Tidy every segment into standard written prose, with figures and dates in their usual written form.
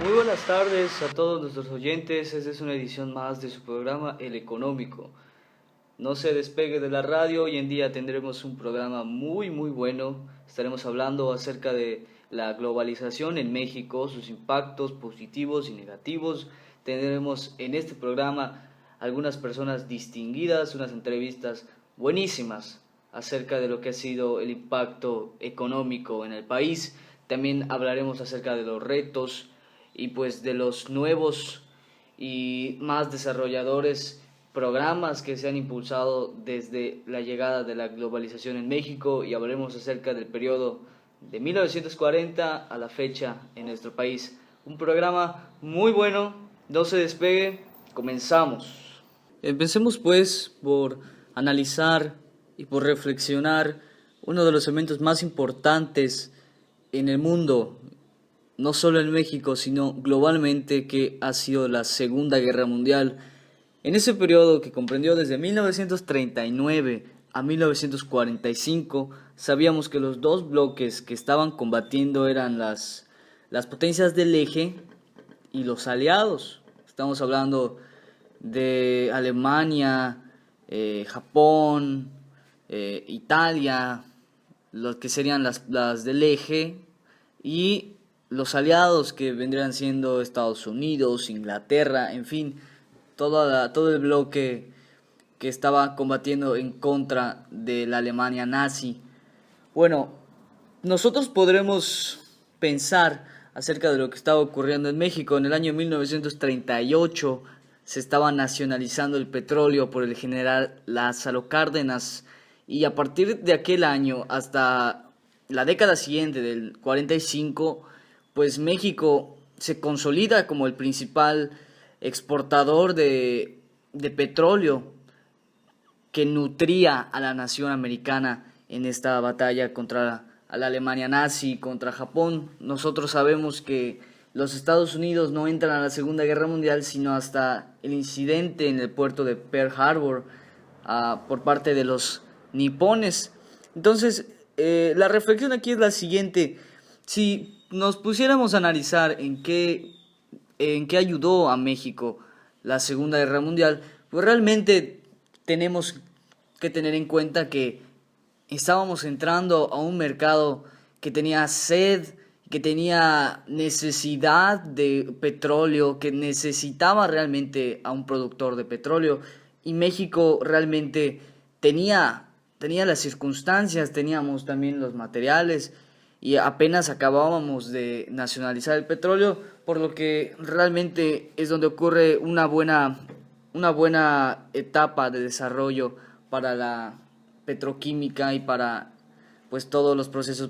Muy buenas tardes a todos nuestros oyentes. Esta es una edición más de su programa El Económico. No se despegue de la radio. Hoy en día tendremos un programa muy bueno. Estaremos hablando acerca de la globalización en México, sus impactos positivos y negativos. Tendremos en este programa algunas personas distinguidas, unas entrevistas buenísimas acerca de lo que ha sido el impacto económico en el país. También hablaremos acerca de los retos y pues de los nuevos y más desarrolladores programas que se han impulsado desde la llegada de la globalización en México, y hablaremos acerca del periodo de 1940 a la fecha en nuestro país. Un programa muy bueno, no se despegue, comenzamos. Empecemos pues por analizar y por reflexionar uno de los eventos más importantes en el mundo, no solo en México, sino globalmente, que ha sido la Segunda Guerra Mundial. En ese periodo, que comprendió desde 1939 a 1945, sabíamos que los dos bloques que estaban combatiendo eran las potencias del eje y los aliados. Estamos hablando de Alemania, Japón, Italia, los que serían las del eje, y los aliados que vendrían siendo Estados Unidos, Inglaterra, en fin, todo el bloque que estaba combatiendo en contra de la Alemania nazi. Bueno, nosotros podremos pensar acerca de lo que estaba ocurriendo en México. En el año 1938 se estaba nacionalizando el petróleo por el general Lázaro Cárdenas, y a partir de aquel año hasta la década siguiente, del 45, pues México se consolida como el principal exportador de petróleo, que nutría a la nación americana en esta batalla contra la Alemania nazi, contra Japón. Nosotros sabemos que los Estados Unidos no entran a la Segunda Guerra Mundial sino hasta el incidente en el puerto de Pearl Harbor por parte de los nipones. Entonces, la reflexión aquí es la siguiente: si nos pusiéramos a analizar en qué ayudó a México la Segunda Guerra Mundial, pues realmente tenemos que tener en cuenta que estábamos entrando a un mercado que tenía sed, que tenía necesidad de petróleo, que necesitaba realmente a un productor de petróleo, y México realmente tenía las circunstancias, teníamos también los materiales, y apenas acabábamos de nacionalizar el petróleo, por lo que realmente es donde ocurre una buena etapa de desarrollo para la petroquímica y para pues todos los procesos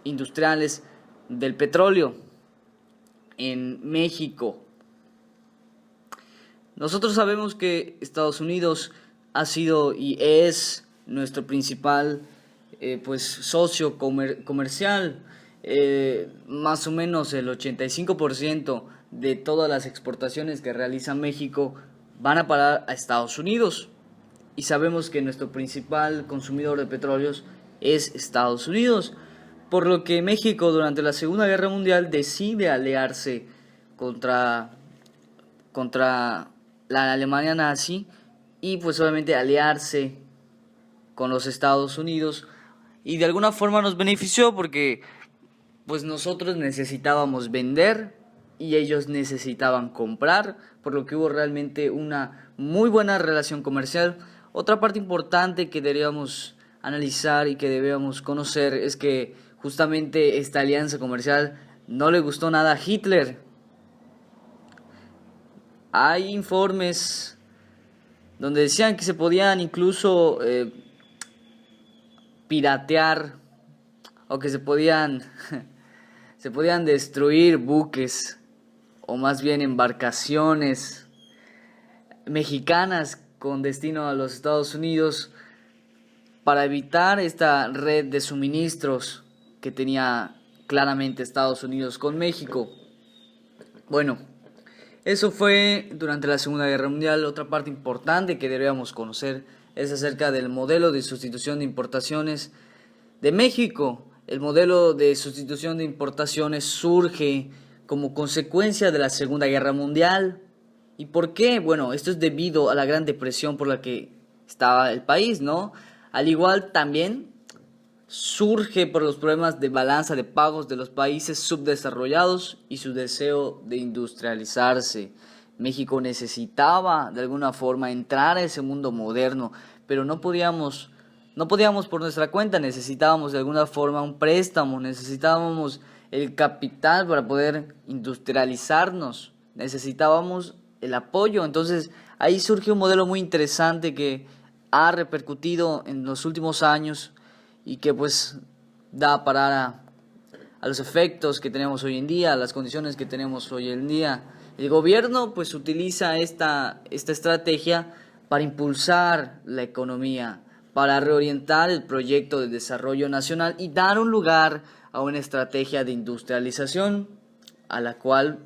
industriales del petróleo en México. Nosotros sabemos que Estados Unidos ha sido y es nuestro principal pues socio comercial. Más o menos el 85% de todas las exportaciones que realiza México van a parar a Estados Unidos, y sabemos que nuestro principal consumidor de petróleos es Estados Unidos, por lo que México durante la Segunda Guerra Mundial decide aliarse contra la Alemania nazi, y pues obviamente aliarse con los Estados Unidos, y de alguna forma nos benefició porque pues nosotros necesitábamos vender y ellos necesitaban comprar, por lo que hubo realmente una muy buena relación comercial. Otra parte importante que deberíamos analizar y que debíamos conocer es que justamente esta alianza comercial no le gustó nada a Hitler. Hay informes donde decían que se podían incluso piratear, o que se podían destruir buques, o más bien embarcaciones mexicanas con destino a los Estados Unidos, para evitar esta red de suministros que tenía claramente Estados Unidos con México. Bueno, eso fue durante la Segunda Guerra Mundial. Otra parte importante que deberíamos conocer es acerca del modelo de sustitución de importaciones de México. El modelo de sustitución de importaciones surge como consecuencia de la Segunda Guerra Mundial. ¿Y por qué? Bueno, esto es debido a la Gran Depresión por la que estaba el país, ¿no? Al igual también surge por los problemas de balanza de pagos de los países subdesarrollados y su deseo de industrializarse. México necesitaba de alguna forma entrar a ese mundo moderno, pero no podíamos por nuestra cuenta, necesitábamos de alguna forma un préstamo, necesitábamos el capital para poder industrializarnos, necesitábamos el apoyo. Entonces ahí surge un modelo muy interesante que ha repercutido en los últimos años y que pues da para a los efectos que tenemos hoy en día, a las condiciones que tenemos hoy en día. El gobierno pues utiliza esta estrategia para impulsar la economía, para reorientar el proyecto de desarrollo nacional y dar un lugar a una estrategia de industrialización a la cual,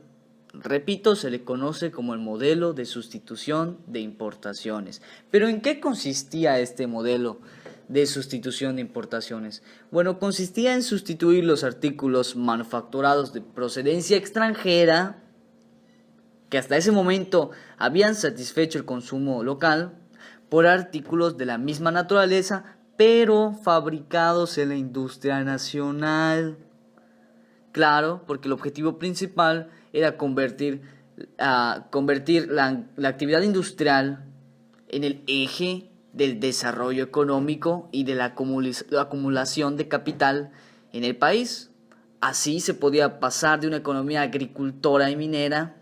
repito, se le conoce como el modelo de sustitución de importaciones. Pero ¿en qué consistía este modelo de sustitución de importaciones? Bueno, consistía en sustituir los artículos manufacturados de procedencia extranjera, que hasta ese momento habían satisfecho el consumo local, por artículos de la misma naturaleza, pero fabricados en la industria nacional. Claro, porque el objetivo principal era convertir la actividad industrial en el eje del desarrollo económico y de la acumulación de capital en el país. Así se podía pasar de una economía agricultora y minera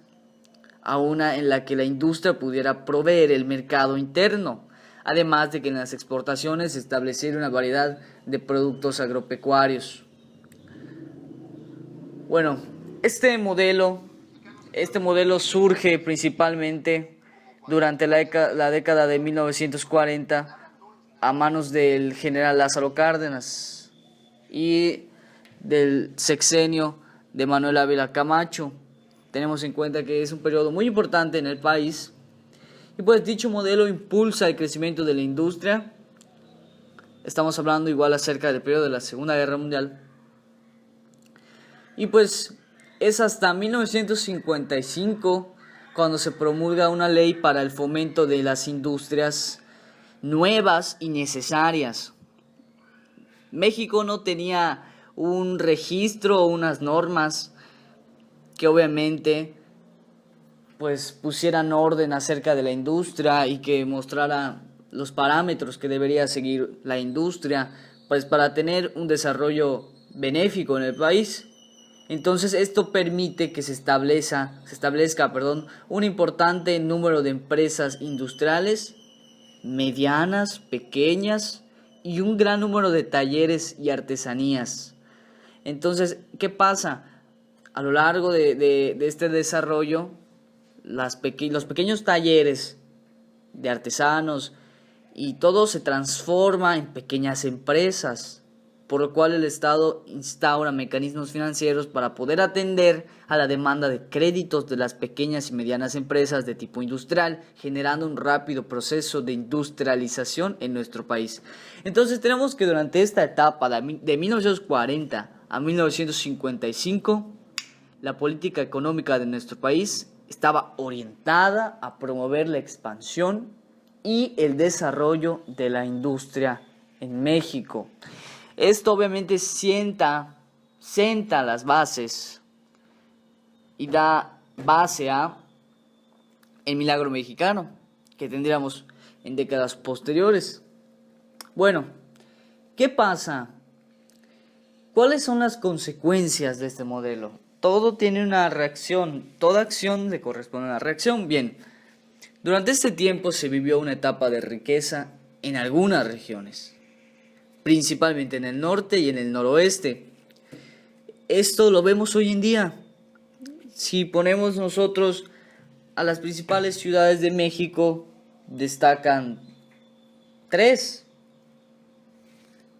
a una en la que la industria pudiera proveer el mercado interno, además de que en las exportaciones se estableciera una variedad de productos agropecuarios. Bueno, este modelo surge principalmente durante la década de 1940 a manos del general Lázaro Cárdenas y del sexenio de Manuel Ávila Camacho. Tenemos en cuenta que es un periodo muy importante en el país y pues dicho modelo impulsa el crecimiento de la industria. Estamos hablando igual acerca del periodo de la Segunda Guerra Mundial. Y pues es hasta 1955 cuando se promulga una ley para el fomento de las industrias nuevas y necesarias. México no tenía un registro o unas normas que obviamente pues pusieran orden acerca de la industria y que mostrara los parámetros que debería seguir la industria pues para tener un desarrollo benéfico en el país. Entonces esto permite que se establezca, un importante número de empresas industriales, medianas, pequeñas y un gran número de talleres y artesanías. Entonces, ¿qué pasa? A lo largo de este desarrollo, los pequeños talleres de artesanos y todo se transforma en pequeñas empresas, por lo cual el Estado instaura mecanismos financieros para poder atender a la demanda de créditos de las pequeñas y medianas empresas de tipo industrial, generando un rápido proceso de industrialización en nuestro país. Entonces tenemos que durante esta etapa de 1940 a 1955, la política económica de nuestro país estaba orientada a promover la expansión y el desarrollo de la industria en México. Esto obviamente sienta las bases y da base a el milagro mexicano que tendríamos en décadas posteriores. Bueno, ¿qué pasa? ¿Cuáles son las consecuencias de este modelo? Todo tiene una reacción, toda acción le corresponde a una reacción. Bien, durante este tiempo se vivió una etapa de riqueza en algunas regiones, principalmente en el norte y en el noroeste. Esto lo vemos hoy en día. Si ponemos nosotros a las principales ciudades de México, destacan 3: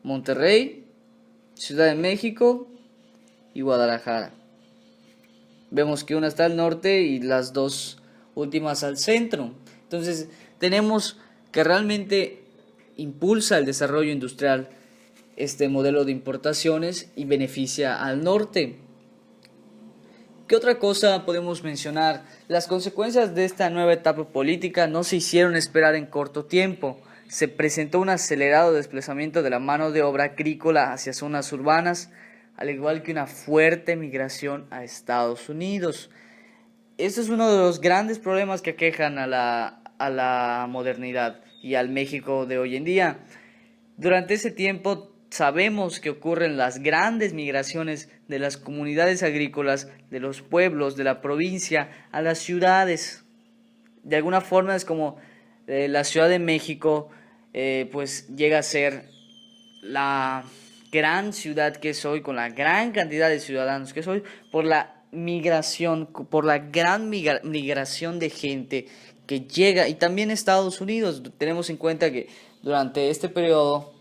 Monterrey, Ciudad de México y Guadalajara. Vemos que una está al norte y las dos últimas al centro. Entonces tenemos que realmente impulsa el desarrollo industrial este modelo de importaciones y beneficia al norte. ¿Qué otra cosa podemos mencionar? Las consecuencias de esta nueva etapa política no se hicieron esperar en corto tiempo. Se presentó un acelerado desplazamiento de la mano de obra agrícola hacia zonas urbanas, al igual que una fuerte migración a Estados Unidos. Este es uno de los grandes problemas que aquejan a la modernidad y al México de hoy en día. Durante ese tiempo sabemos que ocurren las grandes migraciones de las comunidades agrícolas, de los pueblos, de la provincia, a las ciudades. De alguna forma es como la Ciudad de México pues llega a ser la gran ciudad que es hoy, con la gran cantidad de ciudadanos que es hoy, por la migración, por la gran migración de gente que llega, y también Estados Unidos. Tenemos en cuenta que durante este periodo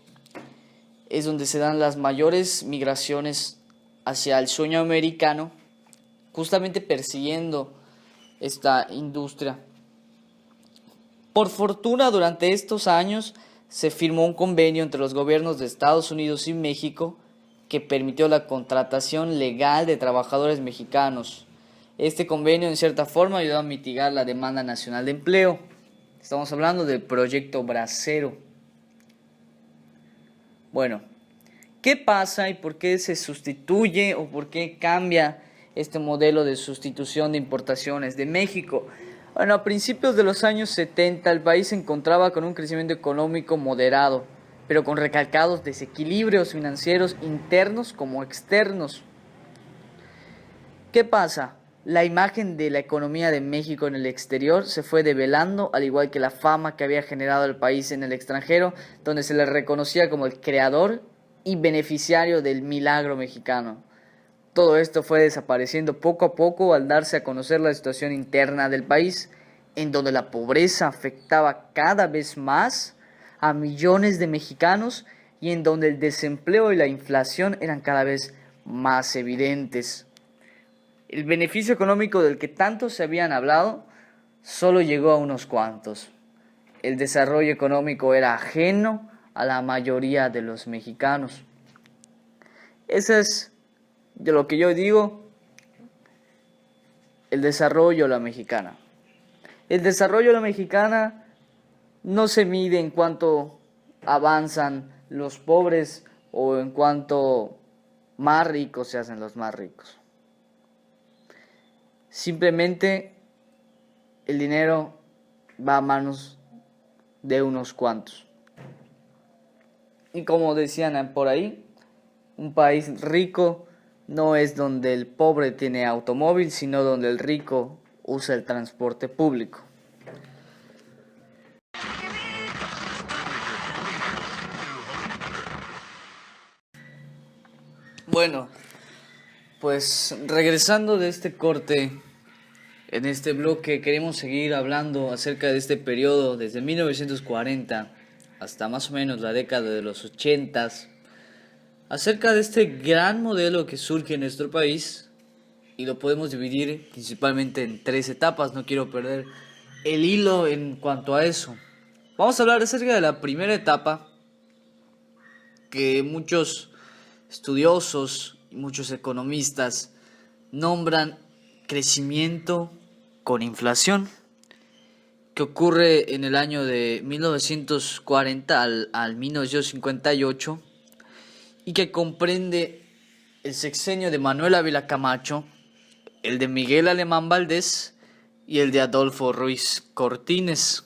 es donde se dan las mayores migraciones hacia el sueño americano, justamente persiguiendo esta industria. Por fortuna, durante estos años se firmó un convenio entre los gobiernos de Estados Unidos y México que permitió la contratación legal de trabajadores mexicanos. Este convenio, en cierta forma, ayudó a mitigar la demanda nacional de empleo. Estamos hablando del Proyecto Bracero. Bueno, ¿qué pasa y por qué se sustituye o por qué cambia este modelo de sustitución de importaciones de México? Bueno, a principios de los años 70 el país se encontraba con un crecimiento económico moderado, pero con recalcados desequilibrios financieros internos como externos. ¿Qué pasa? La imagen de la economía de México en el exterior se fue develando, al igual que la fama que había generado el país en el extranjero, donde se le reconocía como el creador y beneficiario del milagro mexicano. Todo esto fue desapareciendo poco a poco al darse a conocer la situación interna del país, en donde la pobreza afectaba cada vez más a millones de mexicanos y en donde el desempleo y la inflación eran cada vez más evidentes. El beneficio económico del que tanto se habían hablado solo llegó a unos cuantos. El desarrollo económico era ajeno a la mayoría de los mexicanos. Ese es de lo que yo digo, el desarrollo a la mexicana. El desarrollo a la mexicana no se mide en cuanto avanzan los pobres o en cuanto más ricos se hacen los más ricos. Simplemente el dinero va a manos de unos cuantos. Y como decían por ahí, un país rico no es donde el pobre tiene automóvil, sino donde el rico usa el transporte público. Bueno, pues regresando de este corte, en este bloque queremos seguir hablando acerca de este periodo desde 1940 hasta más o menos la década de los 80s, acerca de este gran modelo que surge en nuestro país, y lo podemos dividir principalmente en 3 etapas. No quiero perder el hilo en cuanto a eso. Vamos a hablar acerca de la primera etapa, que muchos estudiosos y muchos economistas nombran crecimiento con inflación, que ocurre en el año de 1940 al 1958, y que comprende el sexenio de Manuel Ávila Camacho, el de Miguel Alemán Valdés y el de Adolfo Ruiz Cortines.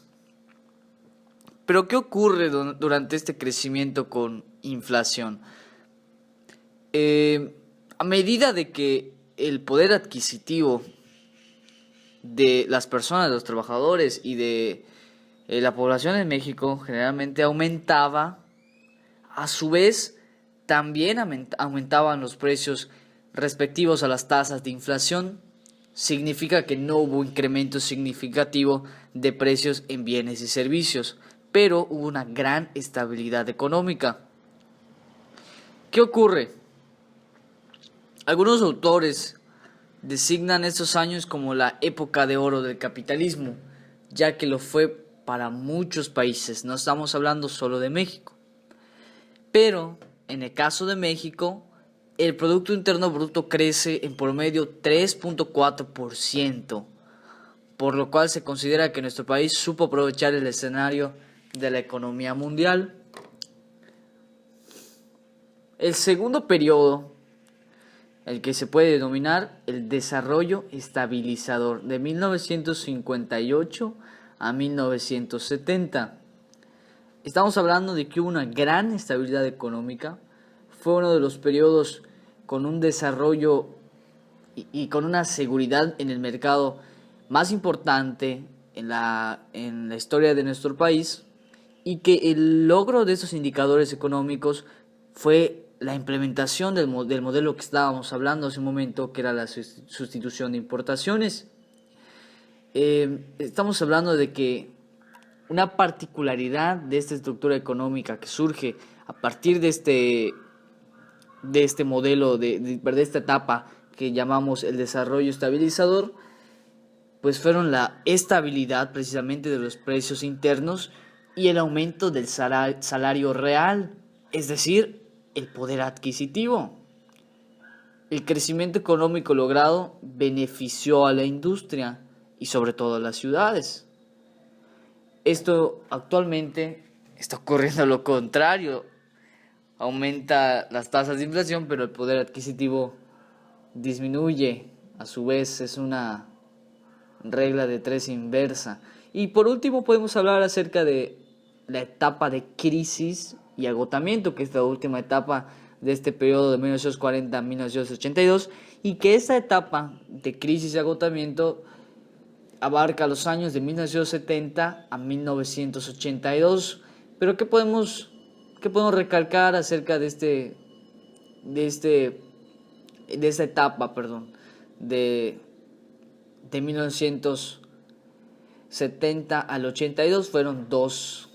Pero ¿qué ocurre durante este crecimiento con inflación? A medida de que el poder adquisitivo de las personas, de los trabajadores y de la población en México generalmente aumentaba, a su vez también aumentaban los precios respectivos a las tasas de inflación. Significa que no hubo incremento significativo de precios en bienes y servicios, pero hubo una gran estabilidad económica. ¿Qué ocurre? Algunos autores designan estos años como la época de oro del capitalismo, ya que lo fue para muchos países. No estamos hablando solo de México. Pero en el caso de México el Producto Interno Bruto crece en promedio 3.4%, por lo cual se considera que nuestro país supo aprovechar el escenario de la economía mundial. El segundo periodo, el que se puede denominar el desarrollo estabilizador, de 1958 a 1970. Estamos hablando de que hubo una gran estabilidad económica. Fue uno de los periodos con un desarrollo y con una seguridad en el mercado más importante en la historia de nuestro país, y que el logro de estos indicadores económicos fue la implementación del modelo que estábamos hablando hace un momento, que era la sustitución de importaciones. Estamos hablando de que una particularidad de esta estructura económica que surge a partir de este modelo, de esta etapa que llamamos el desarrollo estabilizador, pues fueron la estabilidad precisamente de los precios internos y el aumento del salario real, es decir, el poder adquisitivo. El crecimiento económico logrado benefició a la industria y sobre todo a las ciudades. Esto actualmente está ocurriendo lo contrario. Aumenta las tasas de inflación, pero el poder adquisitivo disminuye. A su vez, es una regla de tres inversa. Y por último podemos hablar acerca de la etapa de crisis y agotamiento, que es la última etapa de este periodo de 1940 a 1982, y que esta etapa de crisis y agotamiento abarca los años de 1970 a 1982. Pero ¿qué podemos recalcar acerca de esta etapa, de 1970 al 82? Fueron dos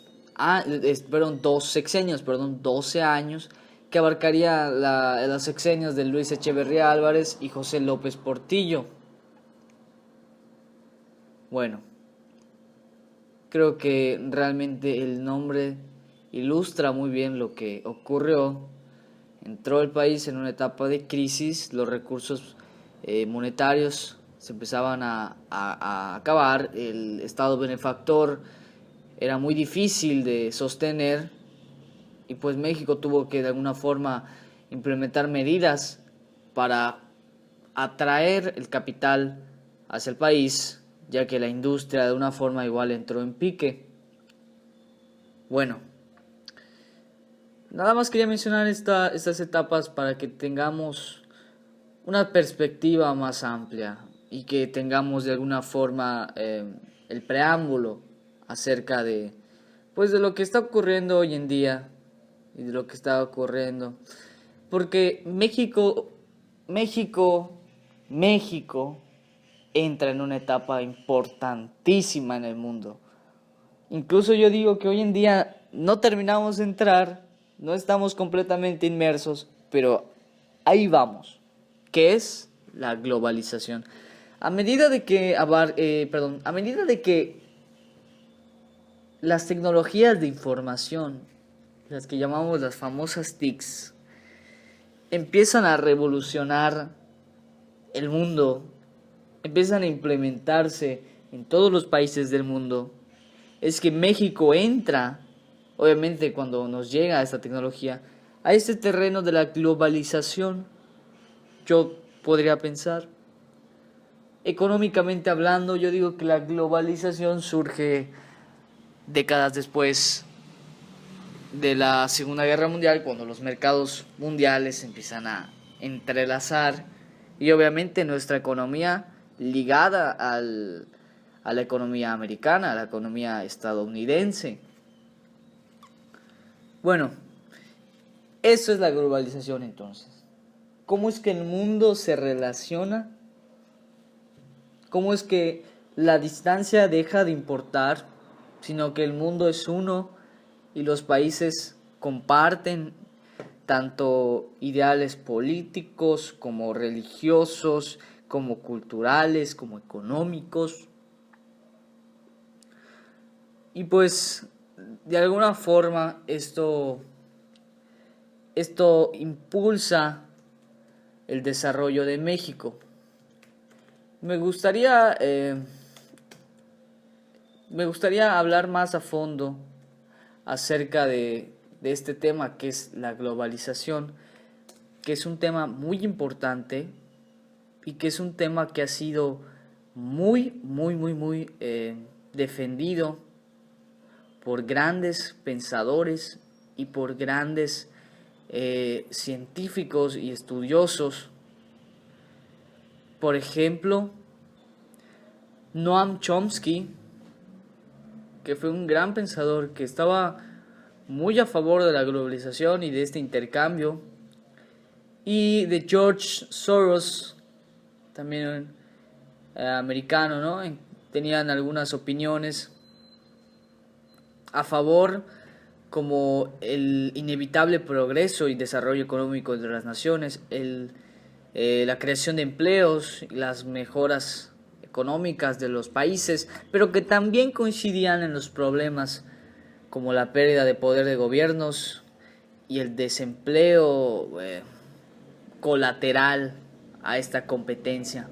sexenios, 12 años, que abarcaría los sexenios de Luis Echeverría Álvarez y José López Portillo. Bueno, creo que realmente el nombre ilustra muy bien lo que ocurrió. Entró el país en una etapa de crisis, los recursos monetarios se empezaban a acabar, el Estado benefactor era muy difícil de sostener, y pues México tuvo que de alguna forma implementar medidas para atraer el capital hacia el país, ya que la industria de una forma igual entró en pique. Bueno, nada más quería mencionar estas etapas para que tengamos una perspectiva más amplia y que tengamos de alguna forma el preámbulo acerca de lo que está ocurriendo hoy en día y de lo que está ocurriendo. Porque México entra en una etapa importantísima en el mundo. Incluso yo digo que hoy en día no terminamos de entrar, no estamos completamente inmersos, pero ahí vamos, que es la globalización. A medida de que las tecnologías de información, las que llamamos las famosas TICs, empiezan a revolucionar el mundo, empiezan a implementarse en todos los países del mundo, es que México entra, obviamente cuando nos llega esta tecnología, a este terreno de la globalización. Yo podría pensar, económicamente hablando, yo digo que la globalización surge décadas después de la Segunda Guerra Mundial, cuando los mercados mundiales empiezan a entrelazar, y obviamente nuestra economía ligada a la economía americana, a la economía estadounidense. Bueno, eso es la globalización entonces. ¿Cómo es que el mundo se relaciona? ¿Cómo es que la distancia deja de importar, sino que el mundo es uno y los países comparten tanto ideales políticos como religiosos, como culturales, como económicos? Y pues de alguna forma esto impulsa el desarrollo de México. Me gustaría, me gustaría hablar más a fondo acerca de este tema que es la globalización, que es un tema muy importante y que es un tema que ha sido muy defendido por grandes pensadores y por grandes científicos y estudiosos. Por ejemplo, Noam Chomsky, que fue un gran pensador que estaba muy a favor de la globalización y de este intercambio, y de George Soros, también americano, ¿no? Tenían algunas opiniones a favor, como el inevitable progreso y desarrollo económico de las naciones, la creación de empleos, las mejoras económicas de los países, pero que también coincidían en los problemas como la pérdida de poder de gobiernos y el desempleo colateral a esta competencia.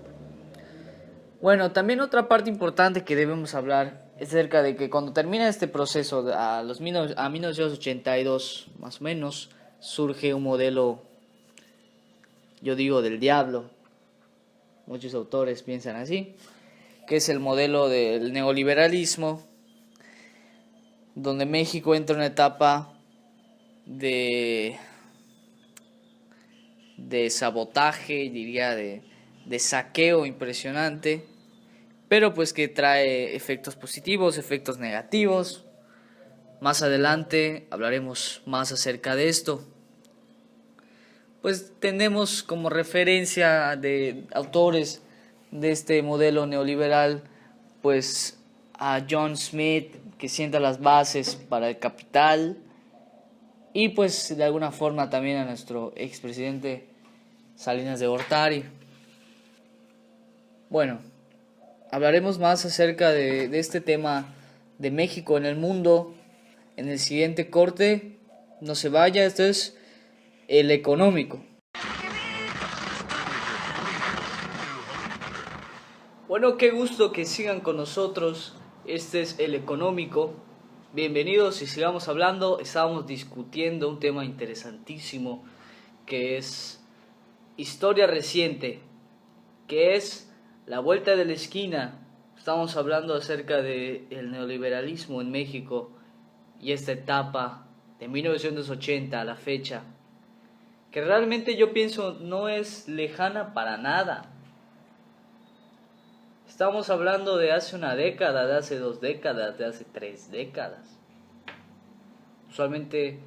Bueno, también otra parte importante que debemos hablar es acerca de que cuando termina este proceso, a 1982 más o menos, surge un modelo, yo digo, del diablo. Muchos autores piensan así, que es el modelo del neoliberalismo, donde México entra en una etapa de sabotaje, diría, de saqueo impresionante, pero pues que trae efectos positivos, efectos negativos. Más adelante hablaremos más acerca de esto. Pues tenemos como referencia de autores de este modelo neoliberal, pues a John Smith, que sienta las bases para el capital, y pues de alguna forma también a nuestro expresidente Salinas de Gortari. Bueno, hablaremos más acerca de este tema de México en el mundo en el siguiente corte. No se vaya, esto es el económico. Bueno, qué gusto que sigan con nosotros. Este es el económico. Bienvenidos y sigamos hablando. Estábamos discutiendo un tema interesantísimo que es historia reciente, que es la vuelta de la esquina. Estamos hablando acerca del neoliberalismo en México y esta etapa de 1980 a la fecha, que realmente yo pienso no es lejana para nada. Estamos hablando de hace una década, de hace 2 décadas, de hace 3 décadas. Usualmente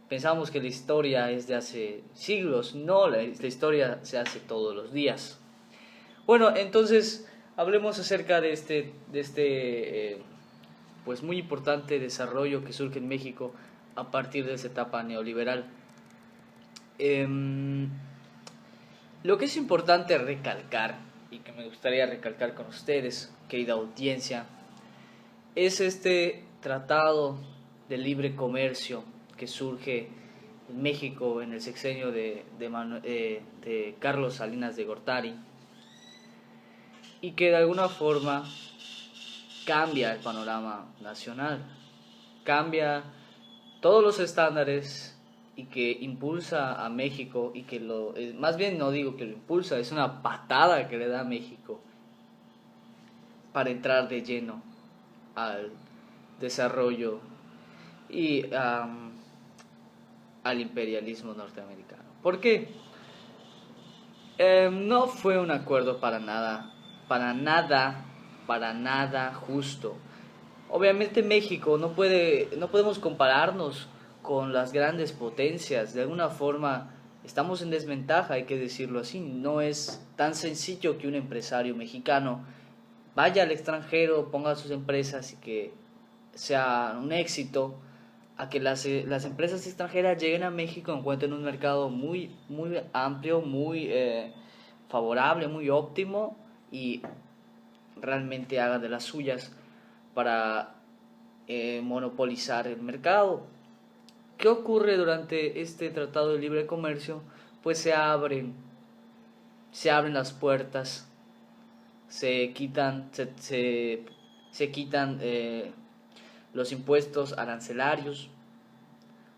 pensamos que la historia es de hace siglos. No, la historia se hace todos los días. Bueno, entonces hablemos acerca de este pues muy importante desarrollo que surge en México a partir de esa etapa neoliberal. Lo que es importante recalcar, y que me gustaría recalcar con ustedes, querida audiencia, es este tratado de libre comercio que surge en México en el sexenio de Carlos Salinas de Gortari, y que de alguna forma cambia el panorama nacional, cambia todos los estándares y que impulsa a México y que más bien no digo que lo impulsa, es una patada que le da a México para entrar de lleno al desarrollo y al imperialismo norteamericano. ¿Por qué? No fue un acuerdo para nada justo. Obviamente México no podemos compararnos con las grandes potencias. De alguna forma estamos en desventaja, hay que decirlo así. No es tan sencillo que un empresario mexicano vaya al extranjero, ponga sus empresas y que sea un éxito, a que las empresas extranjeras lleguen a México, encuentren un mercado muy amplio, muy favorable, muy óptimo, y realmente hagan de las suyas para monopolizar el mercado. ¿Qué ocurre durante este tratado de libre comercio? Pues se abren se abren las puertas, se quitan, se quitan los impuestos arancelarios.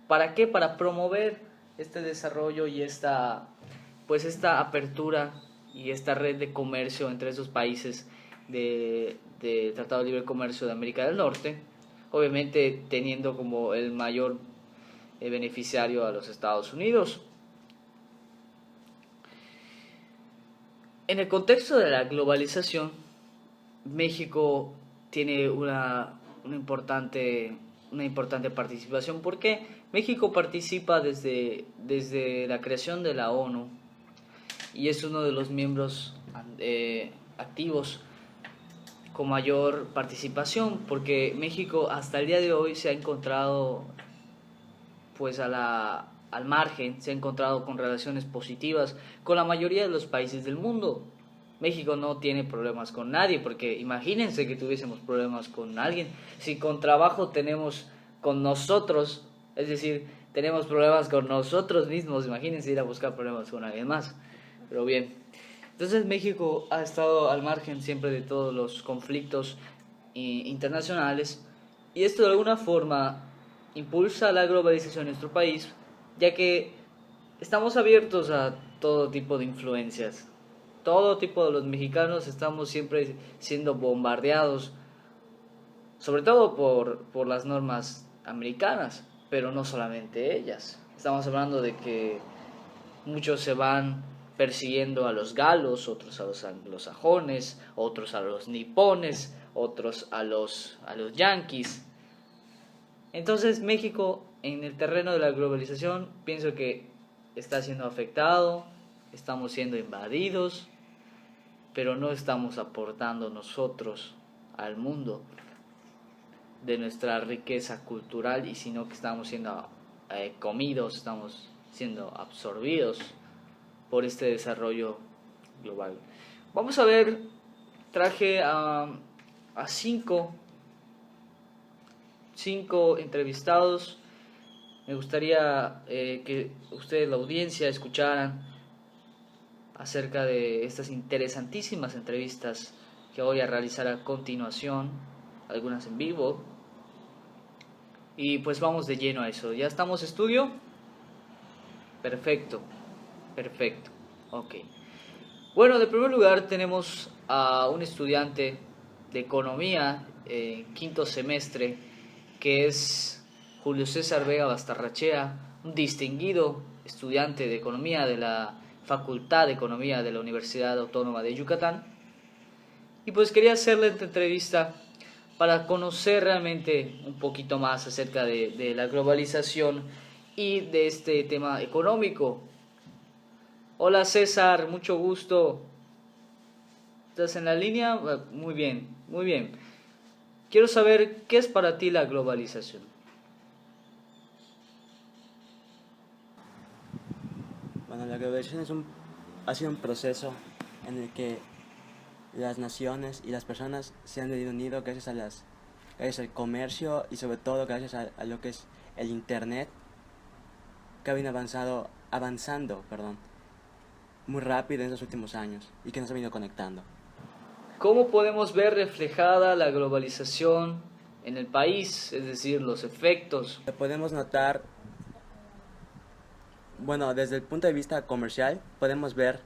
¿Para qué? Para promover este desarrollo y esta apertura y esta red de comercio entre esos países de Tratado de Libre Comercio de América del Norte, obviamente teniendo como el mayor beneficiario a los Estados Unidos. En el contexto de la globalización, México tiene una importante participación, porque México participa desde la creación de la ONU y es uno de los miembros activos con mayor participación, porque México hasta el día de hoy se ha encontrado pues al margen, se ha encontrado con relaciones positivas con la mayoría de los países del mundo. México no tiene problemas con nadie, porque imagínense que tuviésemos problemas con alguien. Si con trabajo tenemos con nosotros, es decir, tenemos problemas con nosotros mismos, imagínense ir a buscar problemas con alguien más. Pero bien, entonces México ha estado al margen siempre de todos los conflictos internacionales, y esto de alguna forma impulsa la globalización en nuestro país, ya que estamos abiertos a todo tipo de influencias. Todo tipo de los mexicanos estamos siempre siendo bombardeados, sobre todo por las normas americanas, pero no solamente ellas. Estamos hablando de que muchos se van persiguiendo a los galos, otros a los anglosajones, otros a los nipones, otros a los yanquis. Entonces México en el terreno de la globalización pienso que está siendo afectado, estamos siendo invadidos, pero no estamos aportando nosotros al mundo de nuestra riqueza cultural, y sino que estamos siendo comidos, estamos siendo absorbidos por este desarrollo global. Vamos a ver, traje a cinco entrevistados. Me gustaría que ustedes, la audiencia, escucharan acerca de estas interesantísimas entrevistas que voy a realizar a continuación, algunas en vivo. Y pues vamos de lleno a eso. ¿Ya estamos, estudio? Perfecto, perfecto. Ok. Bueno, de primer lugar tenemos a un estudiante de economía en quinto semestre, que es Julio César Vega Bastarrachea, un distinguido estudiante de economía de la Facultad de Economía de la Universidad Autónoma de Yucatán. Y pues quería hacerle esta entrevista para conocer realmente un poquito más acerca de la globalización y de este tema económico. Hola César, mucho gusto. ¿Estás en la línea? Muy bien, muy bien. Quiero saber qué es para ti la globalización. Bueno, la globalización ha sido un proceso en el que las naciones y las personas se han unido gracias al comercio y sobre todo gracias a lo que es el internet, que ha venido avanzando muy rápido en los últimos años y que nos ha venido conectando. ¿Cómo podemos ver reflejada la globalización en el país? Es decir, los efectos. Podemos notar, bueno, desde el punto de vista comercial, podemos ver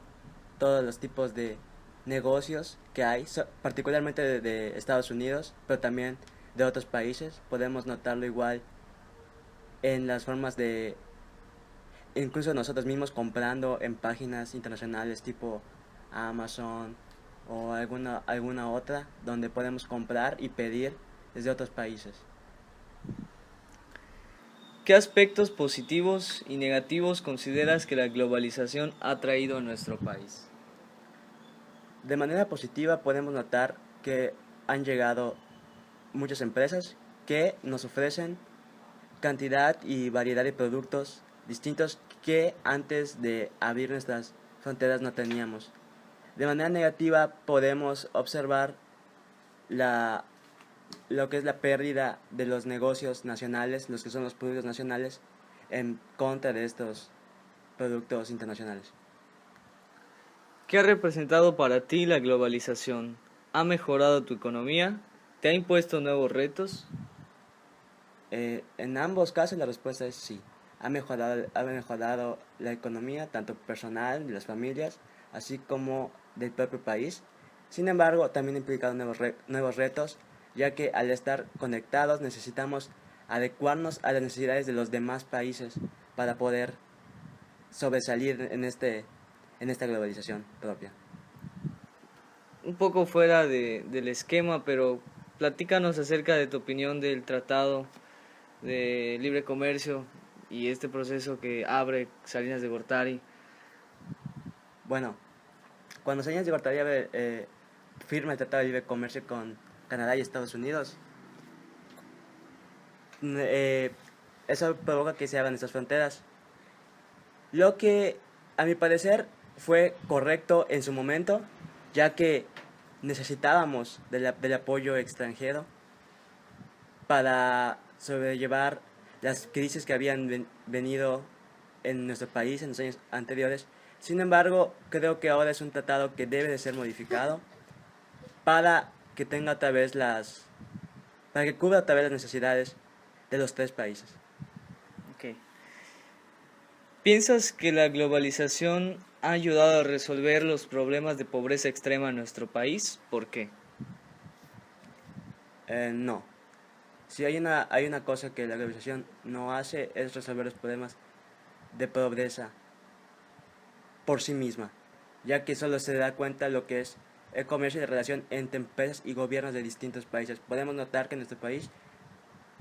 todos los tipos de negocios que hay, particularmente de Estados Unidos, pero también de otros países. Podemos notarlo igual en las formas de, incluso nosotros mismos comprando en páginas internacionales tipo Amazon o alguna otra, donde podemos comprar y pedir desde otros países. ¿Qué aspectos positivos y negativos consideras que la globalización ha traído a nuestro país? De manera positiva podemos notar que han llegado muchas empresas que nos ofrecen cantidad y variedad de productos distintos que antes de abrir nuestras fronteras no teníamos. De manera negativa podemos observar lo que es la pérdida de los negocios nacionales, los que son los productos nacionales, en contra de estos productos internacionales. ¿Qué ha representado para ti la globalización? ¿Ha mejorado tu economía? ¿Te ha impuesto nuevos retos? En ambos casos la respuesta es sí. Ha mejorado la economía, tanto personal de las familias, así como del propio país. Sin embargo, también ha implicado nuevos retos, ya que al estar conectados necesitamos adecuarnos a las necesidades de los demás países para poder sobresalir en esta globalización propia. Un poco fuera del esquema, pero platícanos acerca de tu opinión del Tratado de Libre Comercio y este proceso que abre Salinas de Gortari. Bueno, cuando Salinas de Gortari firma el Tratado de Libre Comercio con Canadá y Estados Unidos, eh, eso provoca que se abran estas fronteras. Lo que, a mi parecer, fue correcto en su momento, ya que necesitábamos del apoyo extranjero para sobrellevar las crisis que habían venido en nuestro país en los años anteriores. Sin embargo, creo que ahora es un tratado que debe de ser modificado para que tenga otra vez para que cubra otra vez las necesidades de los tres países. Okay. ¿Piensas que la globalización ha ayudado a resolver los problemas de pobreza extrema en nuestro país? ¿Por qué? No. Si hay una cosa que la globalización no hace es resolver los problemas de pobreza por sí misma, ya que solo se da cuenta lo que es el comercio y la relación entre empresas y gobiernos de distintos países. Podemos notar que en nuestro país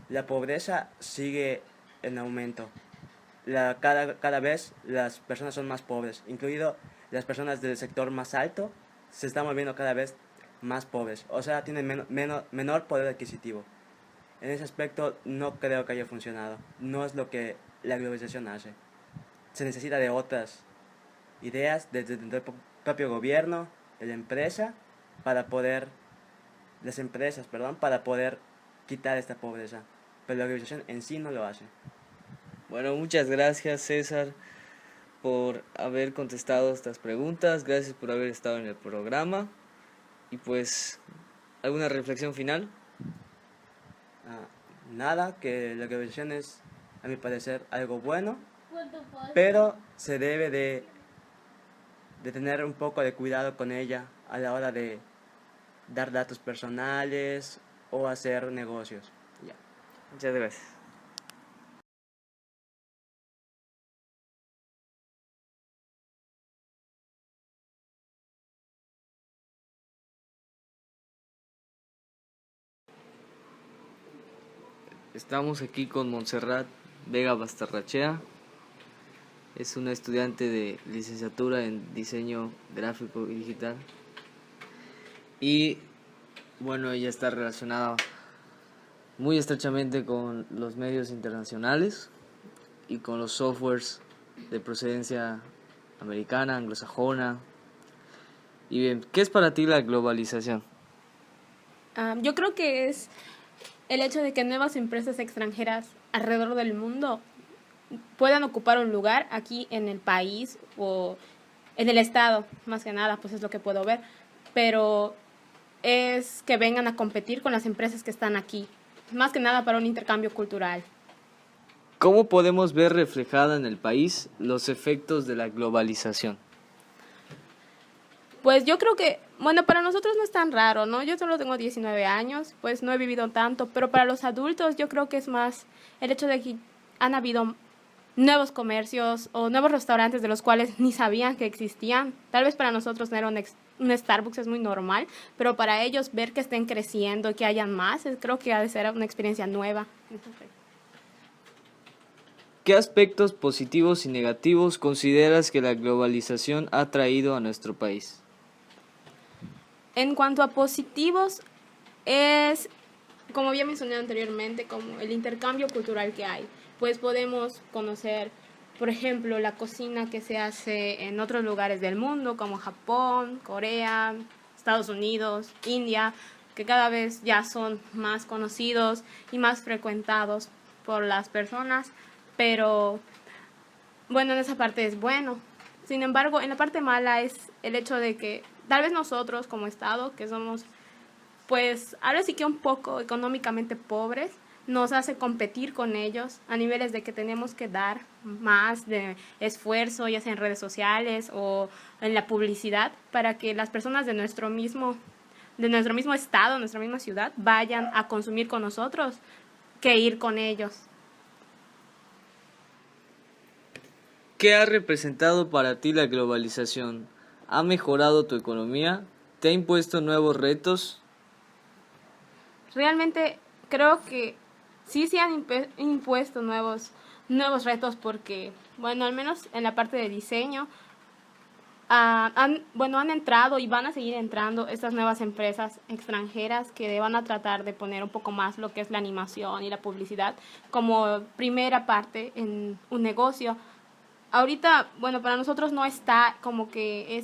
la pobreza sigue en aumento. Cada vez las personas son más pobres, incluido las personas del sector más alto, se están volviendo cada vez más pobres, o sea, tienen menor poder adquisitivo. En ese aspecto no creo que haya funcionado, no es lo que la globalización hace. Se necesita de otras ideas desde el propio gobierno, de la empresa, las empresas, para poder quitar esta pobreza, pero la globalización en sí no lo hace. Bueno, muchas gracias César por haber contestado estas preguntas, gracias por haber estado en el programa y pues, ¿alguna reflexión final? Nada, que la globalización es, a mi parecer, algo bueno, pero se debe de tener un poco de cuidado con ella a la hora de dar datos personales o hacer negocios. Ya. Muchas gracias. Estamos aquí con Montserrat Vega Bastarrachea. Es una estudiante de licenciatura en diseño gráfico y digital. Y bueno, ella está relacionada muy estrechamente con los medios internacionales y con los softwares de procedencia americana, anglosajona. Y bien, ¿qué es para ti la globalización? Yo creo que es el hecho de que nuevas empresas extranjeras alrededor del mundo puedan ocupar un lugar aquí en el país o en el estado, más que nada, pues es lo que puedo ver, pero es que vengan a competir con las empresas que están aquí, más que nada para un intercambio cultural. ¿Cómo podemos ver reflejada en el país los efectos de la globalización? Pues yo creo que, bueno, para nosotros no es tan raro, ¿no? Yo solo tengo 19 años, pues no he vivido tanto, pero para los adultos yo creo que es más el hecho de que han habido nuevos comercios o nuevos restaurantes de los cuales ni sabían que existían. Tal vez para nosotros no era un Starbucks, es muy normal, pero para ellos ver que estén creciendo y que hayan más, creo que ha de ser una experiencia nueva. ¿Qué aspectos positivos y negativos consideras que la globalización ha traído a nuestro país? En cuanto a positivos, es, como había mencionado anteriormente, como el intercambio cultural que hay. Pues podemos conocer, por ejemplo, la cocina que se hace en otros lugares del mundo, como Japón, Corea, Estados Unidos, India, que cada vez ya son más conocidos y más frecuentados por las personas, pero bueno, en esa parte es bueno. Sin embargo, en la parte mala es el hecho de que tal vez nosotros como Estado, que somos pues ahora sí que un poco económicamente pobres, nos hace competir con ellos a niveles de que tenemos que dar más de esfuerzo, ya sea en redes sociales o en la publicidad, para que las personas de nuestro mismo estado, nuestra misma ciudad, vayan a consumir con nosotros que ir con ellos. ¿Qué ha representado para ti la globalización? ¿Ha mejorado tu economía? ¿Te ha impuesto nuevos retos? Realmente creo que sí se han impuesto nuevos retos porque, bueno, al menos en la parte de diseño, han entrado y van a seguir entrando estas nuevas empresas extranjeras que van a tratar de poner un poco más lo que es la animación y la publicidad como primera parte en un negocio. Ahorita, bueno, para nosotros no está como que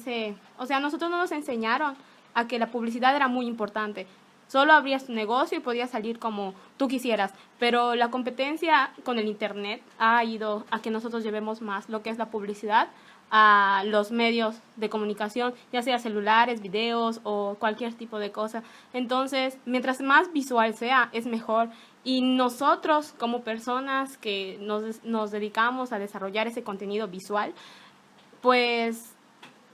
o sea, nosotros no nos enseñaron a que la publicidad era muy importante. Solo abrías tu negocio y podías salir como tú quisieras, pero la competencia con el internet ha ido a que nosotros llevemos más lo que es la publicidad a los medios de comunicación, ya sea celulares, videos o cualquier tipo de cosa. Entonces, mientras más visual sea, es mejor. Y nosotros, como personas que nos dedicamos a desarrollar ese contenido visual, pues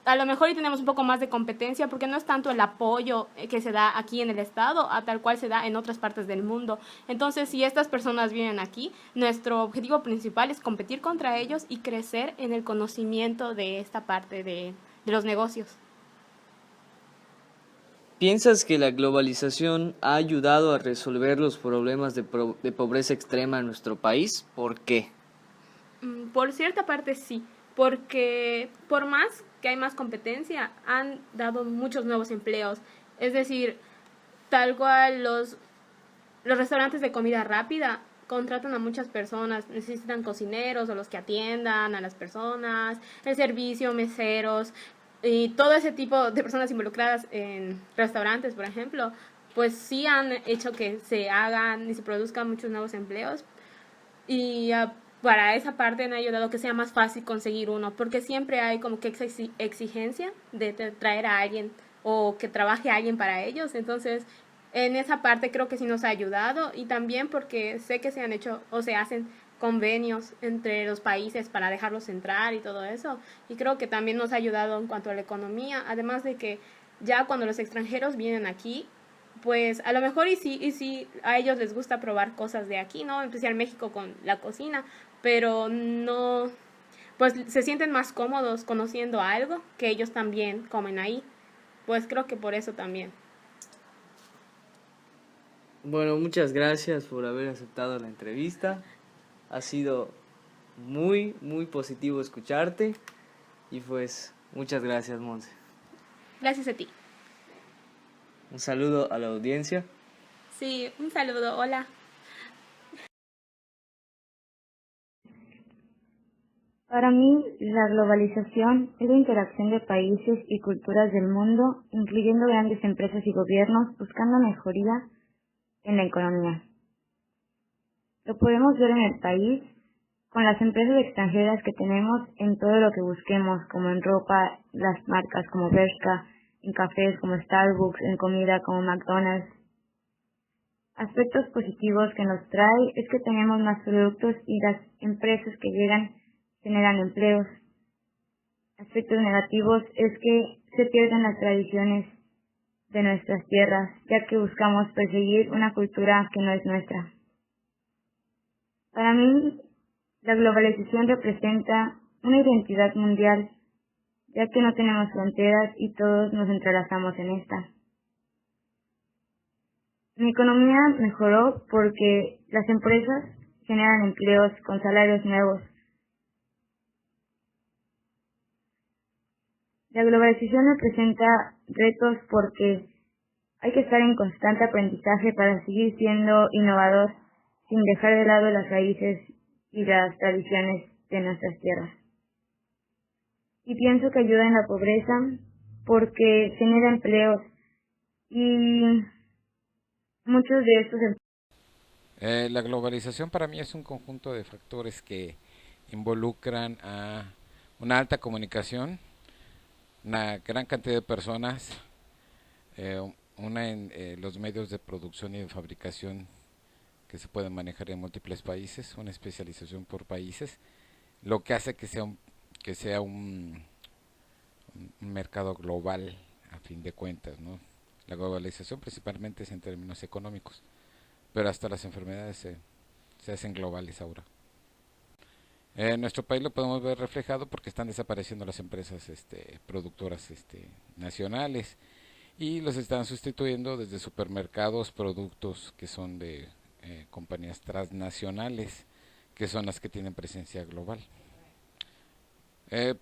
a lo mejor y tenemos un poco más de competencia porque no es tanto el apoyo que se da aquí en el estado a tal cual se da en otras partes del mundo. Entonces, si estas personas vienen aquí, nuestro objetivo principal es competir contra ellos y crecer en el conocimiento de esta parte de los negocios. ¿Piensas que la globalización ha ayudado a resolver los problemas de pobreza extrema en nuestro país? ¿Por qué? Por cierta parte sí, porque por más que hay más competencia, han dado muchos nuevos empleos. Es decir, tal cual los restaurantes de comida rápida contratan a muchas personas, necesitan cocineros o los que atiendan a las personas, el servicio, meseros y todo ese tipo de personas involucradas en restaurantes, por ejemplo, pues sí han hecho que se hagan y se produzcan muchos nuevos empleos y para esa parte han ayudado que sea más fácil conseguir uno, porque siempre hay como que exigencia de traer a alguien o que trabaje alguien para ellos. Entonces, en esa parte creo que sí nos ha ayudado y también porque sé que se han hecho o se hacen convenios entre los países para dejarlos entrar y todo eso. Y creo que también nos ha ayudado en cuanto a la economía, además de que ya cuando los extranjeros vienen aquí, pues a lo mejor y sí a ellos les gusta probar cosas de aquí, ¿no? En especial México con la cocina, pero no, pues se sienten más cómodos conociendo algo que ellos también comen ahí. Pues creo que por eso también. Bueno, muchas gracias por haber aceptado la entrevista. Ha sido muy positivo escucharte y pues muchas gracias, Monse. Gracias a ti. Un saludo a la audiencia. Sí, un saludo, hola. Para mí, la globalización es la interacción de países y culturas del mundo, incluyendo grandes empresas y gobiernos, buscando mejoría en la economía. Lo podemos ver en el país con las empresas extranjeras que tenemos en todo lo que busquemos, como en ropa, las marcas como Bershka, en cafés como Starbucks, en comida como McDonald's. Aspectos positivos que nos trae es que tenemos más productos y las empresas que llegan generan empleos. Aspectos negativos es que se pierden las tradiciones de nuestras tierras, ya que buscamos perseguir una cultura que no es nuestra. Para mí, la globalización representa una identidad mundial, ya que no tenemos fronteras y todos nos entrelazamos en esta. Mi economía mejoró porque las empresas generan empleos con salarios nuevos. La globalización representa retos porque hay que estar en constante aprendizaje para seguir siendo innovador sin dejar de lado las raíces y las tradiciones de nuestras tierras. Y pienso que ayuda en la pobreza porque genera empleos y muchos de estos La globalización para mí es un conjunto de factores que involucran a una alta comunicación, una gran cantidad de personas, una en los medios de producción y de fabricación que se pueden manejar en múltiples países, una especialización por países, lo que hace que sea un mercado global a fin de cuentas, ¿no? La globalización principalmente es en términos económicos, pero hasta las enfermedades se hacen globales ahora. En nuestro país lo podemos ver reflejado porque están desapareciendo las empresas productoras nacionales y los están sustituyendo desde supermercados productos que son de compañías transnacionales, que son las que tienen presencia global. Eh,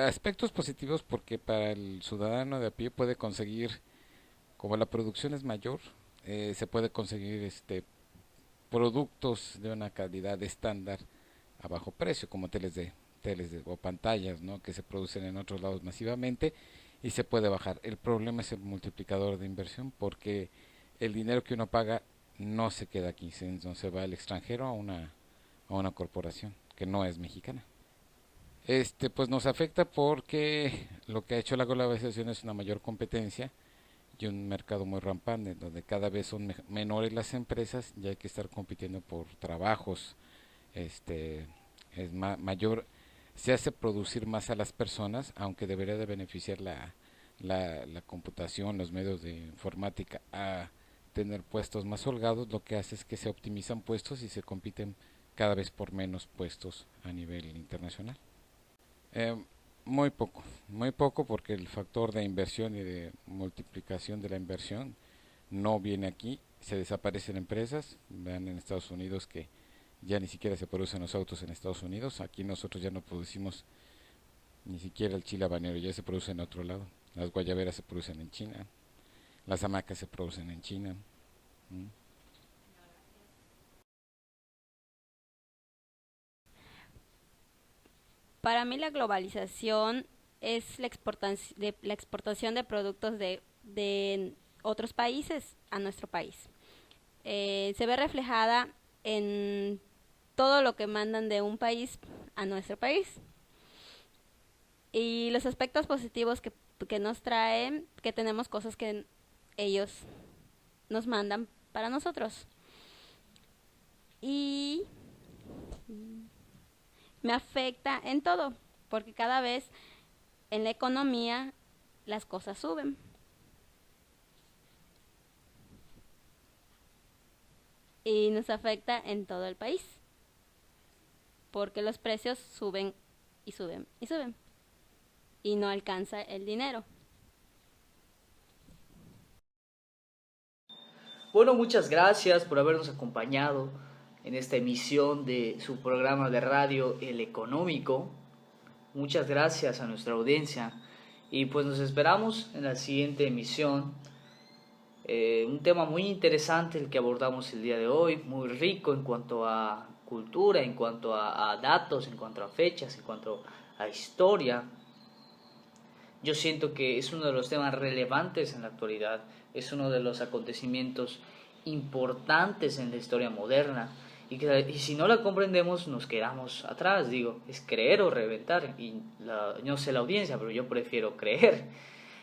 Aspectos positivos porque para el ciudadano de a pie puede conseguir, como la producción es mayor, se puede conseguir productos de una calidad estándar a bajo precio, como o pantallas, ¿no? Que se producen en otros lados masivamente y se puede bajar. El problema es el multiplicador de inversión porque el dinero que uno paga no se queda aquí, no se va al extranjero a una corporación que no es mexicana. Pues nos afecta porque lo que ha hecho la globalización es una mayor competencia y un mercado muy rampante, donde cada vez son menores las empresas y hay que estar compitiendo por trabajos, es mayor, se hace producir más a las personas, aunque debería de beneficiar la computación, los medios de informática a tener puestos más holgados, lo que hace es que se optimizan puestos y se compiten cada vez por menos puestos a nivel internacional. Eh, muy poco porque el factor de inversión y de multiplicación de la inversión no viene aquí, se desaparecen empresas, vean en Estados Unidos que ya ni siquiera se producen los autos en Estados Unidos, aquí nosotros ya no producimos ni siquiera el chile habanero, ya se produce en otro lado, las guayaberas se producen en China, las hamacas se producen en China. ¿Mm? Para mí la globalización es la exportación de productos de otros países a nuestro país. Se ve reflejada en todo lo que mandan de un país a nuestro país. Y los aspectos positivos que nos traen, que tenemos cosas que ellos nos mandan para nosotros. Y me afecta en todo, porque cada vez en la economía las cosas suben. Y nos afecta en todo el país, porque los precios suben y suben y suben, y no alcanza el dinero. Bueno, muchas gracias por habernos acompañado en esta emisión de su programa de radio El Económico. Muchas gracias a nuestra audiencia y pues nos esperamos en la siguiente emisión. Un tema muy interesante el que abordamos el día de hoy, muy rico en cuanto a cultura, en cuanto a datos, en cuanto a fechas, en cuanto a historia. Yo siento que es uno de los temas relevantes en la actualidad, es uno de los acontecimientos importantes en la historia moderna y si no la comprendemos nos quedamos atrás, digo, es creer o reventar y no sé la audiencia, pero yo prefiero creer.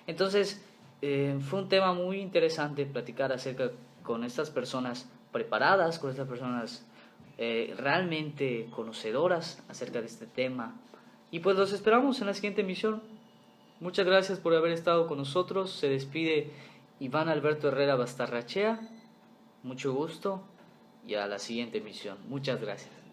Entonces fue un tema muy interesante platicar acerca con estas personas preparadas, con estas personas realmente conocedoras acerca de este tema y pues los esperamos en la siguiente emisión. Muchas gracias por haber estado con nosotros. Se despide Iván Alberto Herrera Bastarrachea. Mucho gusto y a la siguiente emisión. Muchas gracias.